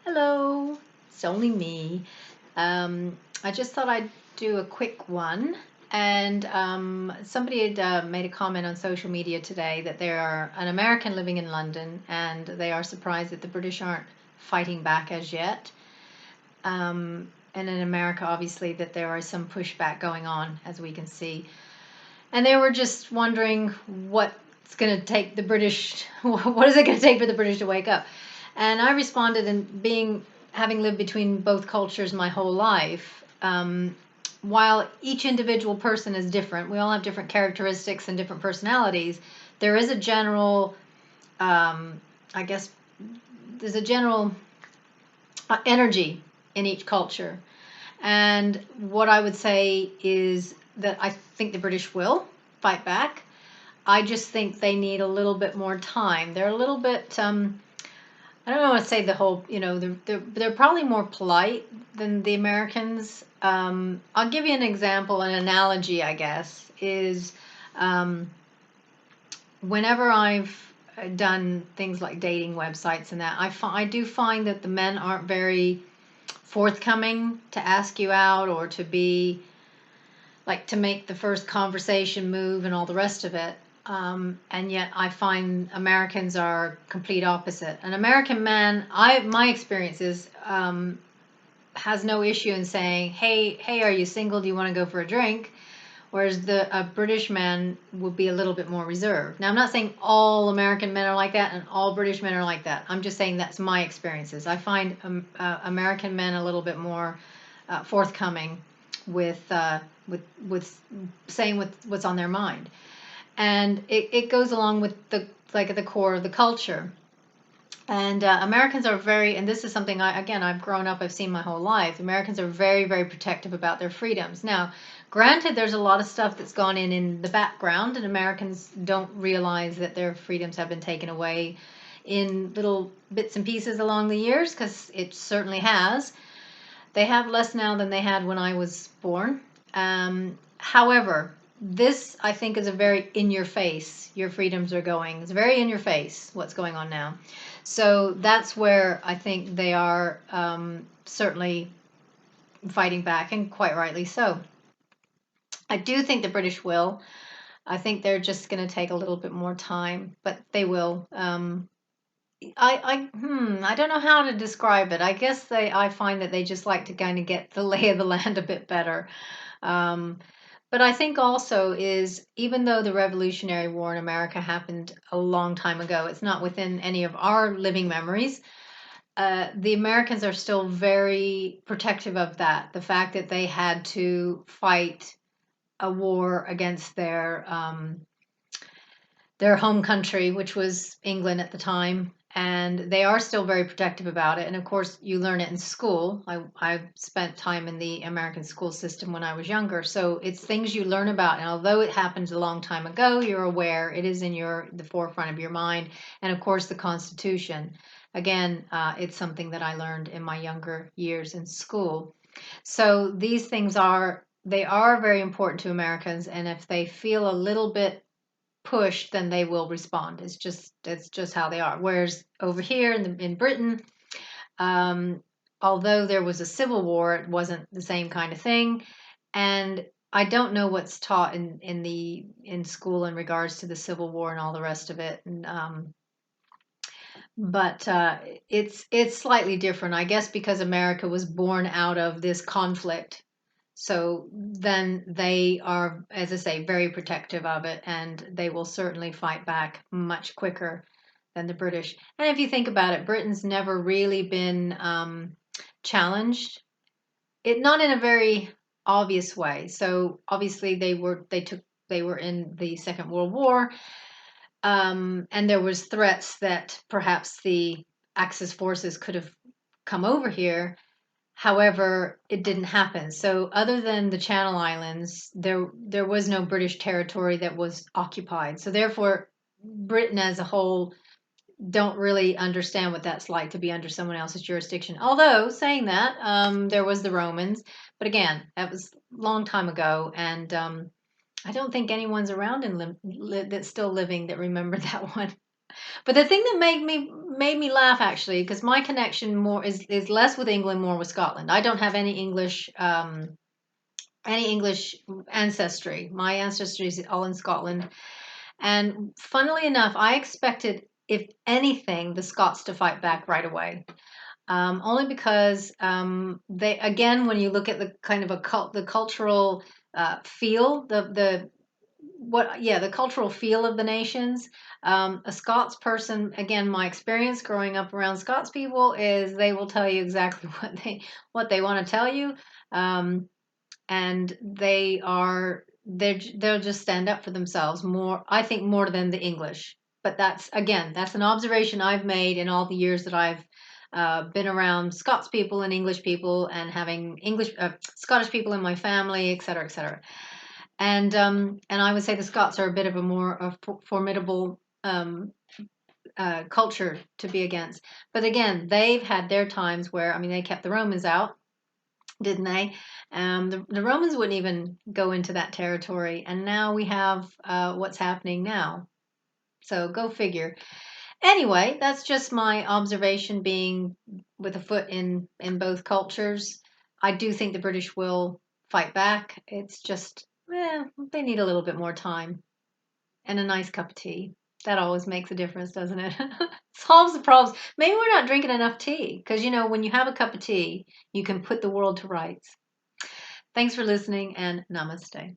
Hello, it's only me. I just thought I'd do a quick one. And somebody had made a comment on social media today that there are an American living in London and they are surprised that the British aren't fighting back as yet. And in America, obviously, that there are some pushback going on, as we can see. And they were just wondering what's going to take the British, what is it going to take for the British to wake up? And I responded, and having lived between both cultures my whole life, while each individual person is different, we all have different characteristics and different personalities. There is a general, I guess, there's a general energy in each culture. And what I would say is that I think the British will fight back. I just think they need a little bit more time. They're a little bit, I don't know what to say the whole, they're probably more polite than the Americans. I'll give you an example, an analogy, I guess, is um, whenever I've done things like dating websites and that, I do find that the men aren't very forthcoming to ask you out or to be like to make the first conversation move and all the rest of it. And yet I find Americans are complete opposite. An American man, my experience is, has no issue in saying, hey, are you single? Do you want to go for a drink? Whereas a British man would be a little bit more reserved. Now, I'm not saying all American men are like that and all British men are like that. I'm just saying that's my experiences. I find American men a little bit more forthcoming with saying what's on their mind, and it goes along with the like at the core of the culture. And Americans are very, and this is something I've grown up, I've seen my whole life. Americans are very, very protective about their freedoms. Now, granted, there's a lot of stuff that's gone in the background, and Americans don't realize that their freedoms have been taken away in little bits and pieces along the years, because it certainly has. They have less now than they had when I was born. However, this I think is a very in your face. Your freedoms are going. It's very in your face what's going on now. So that's where I think they are certainly fighting back, and quite rightly so. I do think the British will. I think they're just going to take a little bit more time, but they will. I don't know how to describe it. I guess I find that they just like to kind of get the lay of the land a bit better. Um, but I think also is, even though the Revolutionary War in America happened a long time ago, it's not within any of our living memories. The Americans are still very protective of that. The fact that they had to fight a war against their home country, which was England at the time. And they are still very protective about it. And of course, you learn it in school. I spent time in the American school system when I was younger. So it's things you learn about. And although it happened a long time ago, you're aware it is in the forefront of your mind. And of course, the Constitution. Again, it's something that I learned in my younger years in school. So these things they are very important to Americans. And if they feel a little bit push, then they will respond. It's just how they are. Whereas over here in Britain, um, although there was a civil war, it wasn't the same kind of thing. And I don't know what's taught in school in regards to the Civil War and all the rest of it. And but it's slightly different, I guess, because America was born out of this conflict. So then they are, as I say, very protective of it, and they will certainly fight back much quicker than the British. And if you think about it, Britain's never really been challenged. It not in a very obvious way. So obviously they were in the Second World War, and there was threats that perhaps the Axis forces could have come over here. However, it didn't happen. So other than the Channel Islands, there was no British territory that was occupied. So therefore, Britain as a whole don't really understand what that's like to be under someone else's jurisdiction. Although saying that, there was the Romans, but again, that was a long time ago, and I don't think anyone's around that's still living that remembered that one. But the thing that made me laugh actually, because my connection more is less with England, more with Scotland. I don't have any English ancestry. My ancestry is all in Scotland. And funnily enough, I expected, if anything, the Scots to fight back right away. Only because they, again, when you look at the kind of the cultural feel, the cultural feel of the nations. A Scots person, again, my experience growing up around Scots people is they will tell you exactly what they want to tell you. Um, and they'll just stand up for themselves more, I think, more than the English. But that's an observation I've made in all the years that I've been around Scots people and English people, and having Scottish people in my family, et cetera, et cetera. And I would say the Scots are a bit of a more formidable culture to be against. But again, they've had their times where, I mean, they kept the Romans out, didn't they? The Romans wouldn't even go into that territory, and now we have what's happening now. So go figure. Anyway, that's just my observation, being with a foot in both cultures. I do think the British will fight back. It's just, they need a little bit more time and a nice cup of tea. That always makes a difference, doesn't it? Solves the problems. Maybe we're not drinking enough tea, because when you have a cup of tea, you can put the world to rights. Thanks for listening, and namaste.